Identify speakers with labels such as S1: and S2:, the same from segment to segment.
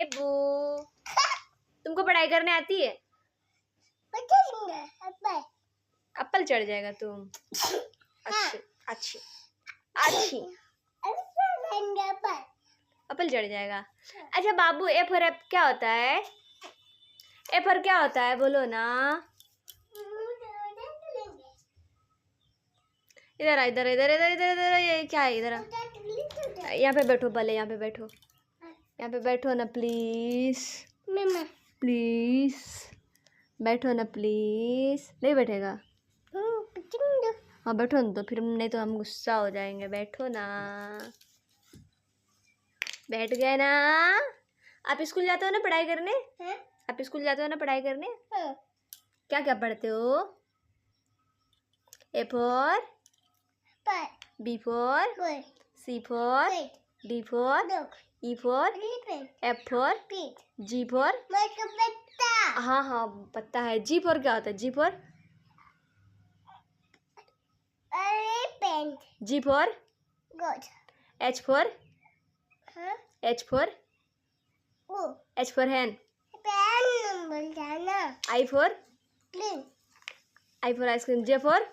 S1: Above तुमको पढ़ाई करने आती है? एप्पल चढ़ जाएगा तुम। अच्छी अच्छी अच्छी एप्पल चढ़ जाएगा। अच्छा बाबू, ए फॉर एप क्या होता है? ए फॉर क्या होता है बोलो ना। इधर आ, इधर इधर इधर इधर इधर, ये क्या है? इधर यहाँ पे बैठो, भले यहाँ पे बैठो, यहाँ पे बैठो ना प्लीज, प्लीज बैठो ना प्लीज। नहीं बैठेगा? हाँ बैठो ना, तो फिर नहीं तो हम गुस्सा हो जाएंगे। बैठो ना, बैठ गए ना। आप स्कूल जाते हो ना पढ़ाई करने? आप स्कूल जाते हो ना पढ़ाई करने? क्या क्या पढ़ते हो? A for B for C for D for E for F for G for. हाँ हाँ पता है। जी फॉर क्या होता है? G for G for H for H for H for hen. I for ice cream. J for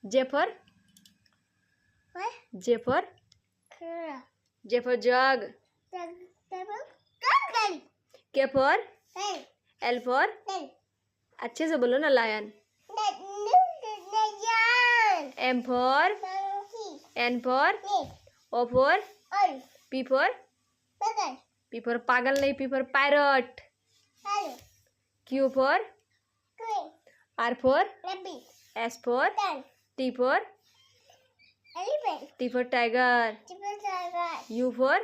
S1: J for J for J for jug. K for L for, अच्छे से बोलो ना, lion. M for N for O for P for पागल नहीं, P for parrot. Q for R for S for T for tiger. U for